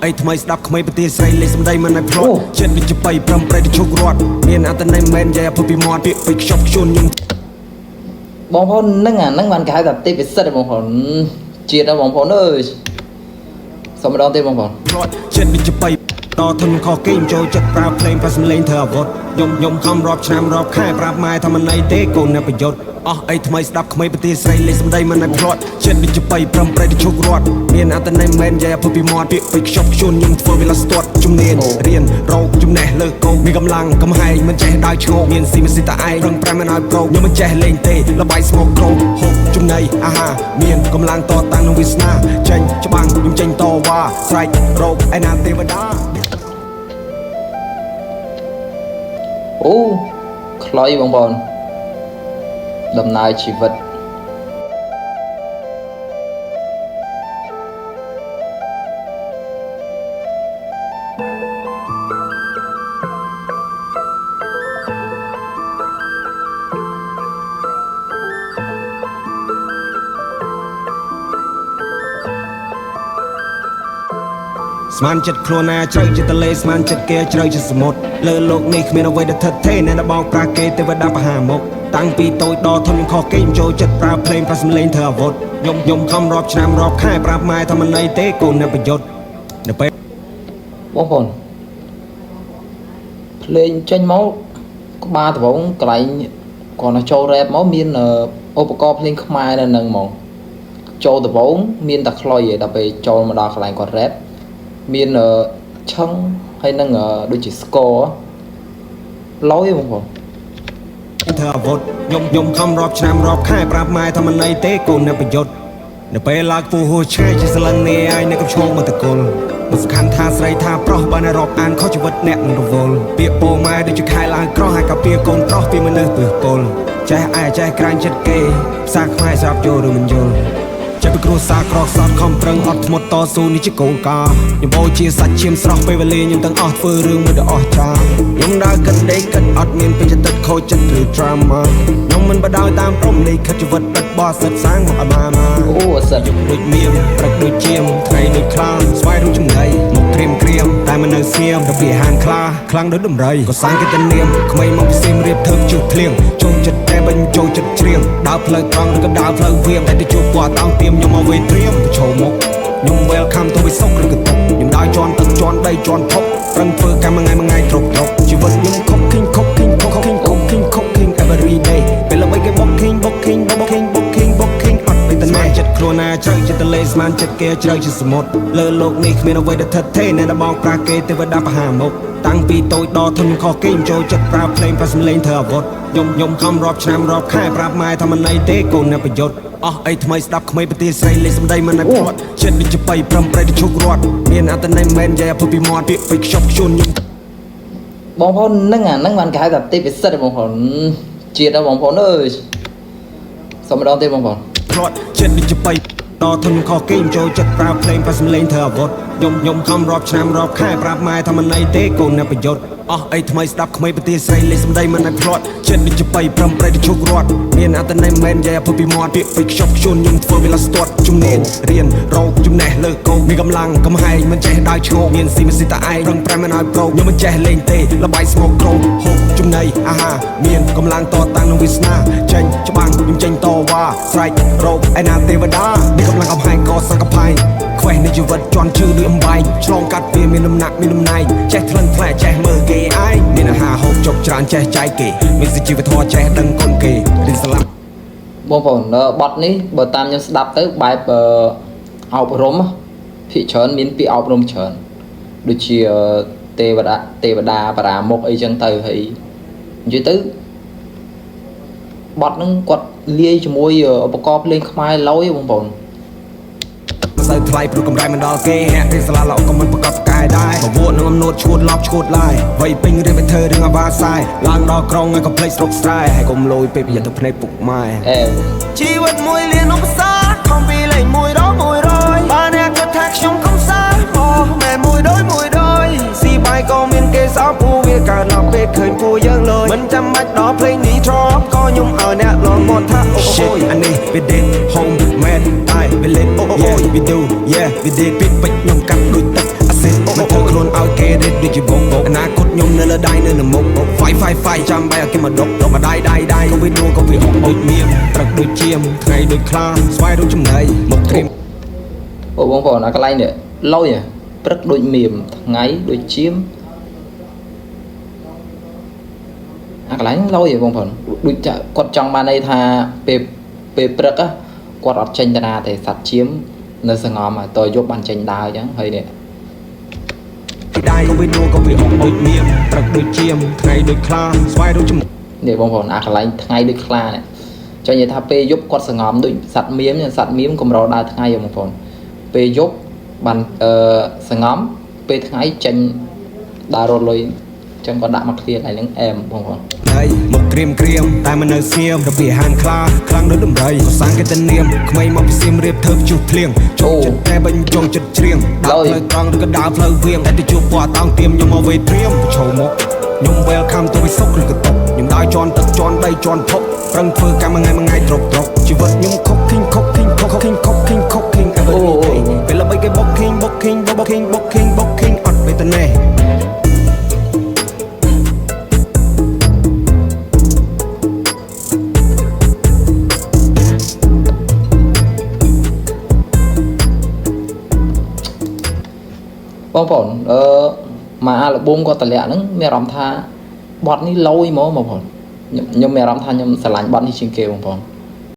អីថ្មីស្ដាប់ក្មេងប្រទេសស្រីលេខសំដីមិនឲ្យភ្លាត់ចិត្តដូចជាបៃប្រំប្រែទៅជោគរត់មានអត្តន័យមិនយ៉ាពុពីមាត់ពាក្យពេចខ្ជប់ខ្ជួនខ្ញុំបងប្អូនហ្នឹងអាហ្នឹងបានគេហៅថាទេពពិសិដ្ឋបងប្អូនជាតិដល់បងប្អូនអើយសូមម្ដងទៀតបងប្អូនចិត្តដូចជាបៃតធនខកគេចូលចិត្តប្រើភ្លេងប្រសំលេងធ្វើអាវុធខ្ញុំខំរាប់ឆ្នាំរាប់ខែប្រាប់ម៉ែថាមិនអីទេកូនអ្នកប្រយុទ្ធអីថ្មីស្ដាប់ក្មេងប្រទេសស្រីលេខសំដីមិនឲ្យភ្លាត់ចិត្តដូចជាបៃប្រំប្រែទៅជោគរត់មានអត្តន័យមិនយ៉ាពុពីមាត់ពាក្យពេចខ្ជប់ខ្ជួនខ្ញុំធ្វើវាឡាស្ទាត់ជំនាញរៀនរកចំណេះលើកោមានកម្លាំងកំហែងមិនចេះដើរឈោកមានស៊ីមិនស៊ីតាឯងរឹងប្រាំមិនឲ្យប្រោខ្ញុំមិនចេះលេងទេល្បាយស្មោកក្រោកហូបចំណីអាហារមានកម្លាំងតតាំងនឹងវាសនាចេញច្បាំងខ្ញុំចេញតវ៉ាស្រែករកឯណាទេវតាអូខ្លុយបងប្អូនដំណើរជីវិតស្មានចិត្តខ្លួនណាជ្រៅចិត្តទលេស្មានចិត្តគេជ្រៅចិត្តសមុទ្រលើលោកនេះគ្មានអ្វីដែលថិតថេរអ្នកបោកប្រាស់គេទេវតាបហាមុខតាំងពីតូចដល់ធំខ្ញុំខុសគេខ្ញុំចូលចិត្តប្រើភ្លេងប្រសំលេងធ្វើអាវុធខ្ញុំខំរាប់ឆ្នាំរាប់ខែប្រាប់ម៉ែថាមិនអីទេកូនអ្នកប្រយុទ្ធនៅពេលបងប្អូនភ្លេងចេញមកក្បាលត្បូងកន្លែងគាត់ទៅចូលរ៉េបមកមានឧបករណ៍ភ្លេងខ្មែរនៅនឹងហ្មងចូលត្បូងមានតែខ្លុយឯដល់ពេលចូលមកដល់កន្លែងគាត់រ៉េបមានឆឹងហើយនឹងដូចជាស្គរឡយបងប្អូនធ្វើអាវុធខ្ញុំខំរាប់ឆ្នាំរាប់ខែប្រាប់ម៉ែថាមិនអីទេកូនអ្នកប្រយុទ្ធនៅពេលឡើងពូហួឆ្ងាយជាស្លឹងនេះឯងនៅកំឈោងមកតកុលមិនសំខាន់ថាស្រីថាប្រុសបើនៅរាប់អានខុសជីវិតអ្នកនឹងរវល់ពាក្យពោម៉ែដូចជាខែឡើងក្រោះហើយក៏ពាក្យកូនប្រុសពីមនុស្សពឹសពលចេះឯចេះក្រាញ់ចិត្តគេផ្សារខ្មែរស្រាប់យល់ឬមិនយល់ចាប់ពីគ្រួសារក្រសត់ខំប្រឹងអត់ធ្មត់តស៊ូនេះជាកូនកាខ្ញុំបោជាសាច់ឈាមស្រស់ពេលវេលាខ្ញុំទាំងអស់ធ្វើរឿងមួយដ៏អស្ចារ្យខ្ញុំដើរកិនដេកកិនអត់មានពេញចិត្តខូចចិត្តឬ drama ខ្ញុំមិនបដ ாய் តាមព្រំនៃខិតជីវិតទឹកបោះសិតសាងមកអាមាអូអសិតយុគដូចមៀមព្រឹកដូចជាមថ្ងៃដូចខ្លាស្វាយដូចចំណៃមកក្រៀមក្រៀមតែមិននៅសៀមទៅពីហានខ្លាខ្លាំងដូចដំរីក៏សាំងគេទៅនាមក្មេងមកពីសៀមរៀបធ្វើជុះធ្លៀងចូលចិត្តតែបាញ់ចូលចិត្តច្រៀងដើរផ្លូវត្រង់ឬក៏ដើរផ្លូវវាមតែទៅជួបគាត់តោងទៀមខ្ញុំមកវេត្រៀមទៅឈោមុខខ្ញុំ welcome ទៅវិសុខឬក៏តុកខ្ញុំដើរជន់ទឹកជន់ដីជន់ភពប្រឹងធ្វើកម្មថ្ងៃទ្រពជីវិតខ្ញុំខុបឃីង every day ពេលល្បីគេបុកឃីងអត់ទៅណាចិត្តខ្លួនណាជ្រៅចិត្តទលេស្មានចិត្តគេជ្រៅជាសមុទ្រលើលោកនេះគ្មានអ្វីដែលថិតថេរអ្នកបោកប្រាស់គេទេវតាបហាមុខតាំងពីតូចដល់ធំខុសគេខ្ញុំចូលចិត្តប្រើភ្លេងប្រសំលេងធ្វើអាវុធខ្ញុំខំរាប់ឆ្នាំរាប់ខែប្រាប់ម៉ែថាមិនអីទេកូនអ្នកប្រយុទ្ធអីថ្មីស្ដាប់ក្មេងប្រទេសស្រីលេខសំដីមិនឲ្យភ្លាត់ចិត្តដូចជាបៃប្រំប្រែទៅជោគរត់មានអត្តន័យមិនយ៉ាពុពីមាត់ពាក្យពេចខ្ជប់ខ្ជួនខ្ញុំបងប្អូនហ្នឹងអាហ្នឹងបានគេហៅថាទេពពិសិដ្ឋបងប្អូនជាតិដល់បងប្អូនអើយសូមម្ដងទៀតបងប្អូនភ្លាត់ចិត្តដូចជាបៃដល់ធំខុសគេខ្ញុំចូលចិត្តប្រើភ្លេងប្រសំលេងធ្វើអាវុធខ្ញុំខំរាប់ឆ្នាំរាប់ខែប្រាប់ម៉ែថាមិនអីទេកូនអ្នកប្រយុទ្ធអីថ្មីស្ដាប់ក្មេងប្រទេសស្រីលេខសំដីមិនឲ្យភ្លាត់ចិត្តដូចជាបៃប្រំប្រែទៅជោគរត់មានអត្តន័យមិនយ៉ាពុពីមាត់ពាក្យពេចខ្ជប់ខ្ជួនខ្ញុំធ្វើវាឡាស្ទាត់ជំនាញរៀនរកចំណេះលើកោមានកម្លាំងកំហែងមិនចេះដើរឈោកមានស៊ីមិនស៊ីតាឯងរឹងប្រាំមិនឲ្យប្រោខ្ញុំមិនចេះលេងទេល្បាយស្មោកក្រោកហូបចំណីអាហារមានកម្លាំងតតាំងនឹងវាសនាចេញច្បាំងខ្ញុំចេញតវ៉ាស្រែករកឯណាទេវតាមានកម្លាំងកំហែងក៏សង្កផៃខ្វេះនៃជីវិតជន់ជឿដូចអំបែងឆ្លងកាត់វាមានដំណាក់មានដំណែងចេះថ្លឹងថ្លែចេះមើលគេឯងមានអាហារហូបចុកច្រើនចេះចែកគេមានសុជីវធម៌ចេះដឹងគុណគេរៀនស្លាប់បងប្អូនបទនេះបើតាមខ្ញុំស្ដាប់ទៅបែបអប់រំភាគច្រើនមានពាក្យអប់រំច្រើនដូចជាទេវតាបរាមុខអីចឹងទៅហើយនិយាយទៅបទហ្នឹងគាត់លាយជាមួយឧបករណ៍ភ្លេងខ្មែរឡយបងប្អូនមិនសូវថ្លៃព្រោះកម្រៃមិនដល់គេហាក់រៀនសាលាល្អក៏មិនប្រកបផ្កាយដែរមកវក់នឹងអំនួតឈួតឡប់ឈួតឡាយវ័យពេញរៀនទៅធ្វើរឿងអាវ៉ាសាយឡើងដល់ក្រុងហើយក៏ភ្លេចស្រុកស្រែហើយកុំលយពេកប្រយ័ត្នទៅភ្នែកពុកម៉ែជីវិតមួយលានឧបសគ្គខំពីលេខ100បានអ្នកគិតថាខ្ញុំកំសាមកមែន100ស៊ីបាយក៏មានគេសោកពូវាកើតឡប់ពេកឃើញពូយើងលើមិនចាំបាច់ដល់ភ្លេងនេះត្រប់ក៏ខ្ញុំឲ្យអ្នកលងមាត់ថាអូយអានេះ we did home man I we let oh we do yeah we did ពេកពេកខ្ញុំកាត់ដូចទឹក Wi-Fi ចាំបែរគេមកដុកមកដៃក៏វានួក៏វាអុកដូចមៀមព្រឹកដូចជាមថ្ងៃដូចខ្លាស្វាយដូចចំណៃមកត្រៀម អូបងប្អូនអាកន្លែងនេះលុយព្រឹកដូចមៀមថ្ងៃដូចជាមអាកន្លែងលុយបងប្អូនដូចគាត់ចង់បានន័យថាពេលព្រឹកគាត់អត់ចេញតាណាទេសัตว์ជាមនៅសងំតើយប់បានចេញដើរអញ្ចឹងហើយនេះ ដៃក៏វានួក៏វាអុកដូចមៀមព្រឹកដូចជាមថ្ងៃដូចខ្លាស្វាយដូចចំណៃ នេះបងប្អូនអាកន្លែងថ្ងៃដូចខ្លានេះចង់និយាយថាពេលយប់គាត់សងំដូចសัตว์មៀមកម្រដើរថ្ងៃបងប្អូនពេលយប់បានសងំពេលថ្ងៃចេញដើររត់លុយអញ្ចឹងគាត់ដាក់មកឃ្លាហ្នឹងអែមបងប្អូន ហើយមកក្រៀមតែមិននៅស្ងៀមរបៀហានខ្លាខ្លាំងដូចដំរីសាំងគេទៅនាមក្មេងមកពីសៀមរៀបធ្វើជុះភ្លៀងចូលចិត្តតែបាញ់ចង់ចិត្តច្រៀងដើរផ្លូវត្រង់ឬក៏ដើរផ្លូវវៀងតែទៅជួបពណ៌តោងទៀមខ្ញុំមកវេត្រៀមឈោមកខ្ញុំ welcome ទៅវិសុខឬក៏តុកខ្ញុំដើរជន់ទឹកជន់ដីជន់ភពប្រឹងធ្វើកម្មថ្ងៃត្រកជីវិតខ្ញុំខុកឃីង everything ពេលល្បីគេបុកឃីងអត់ពេលតណេះ បងប្អូនមកអាល់ប៊ុមគាត់តម្លាក់ហ្នឹងមានអារម្មណ៍ថាបទនេះលយហ្មងបងប្អូនខ្ញុំមានអារម្មណ៍ថាខ្ញុំស្រឡាញ់បទនេះជាងគេបងប្អូន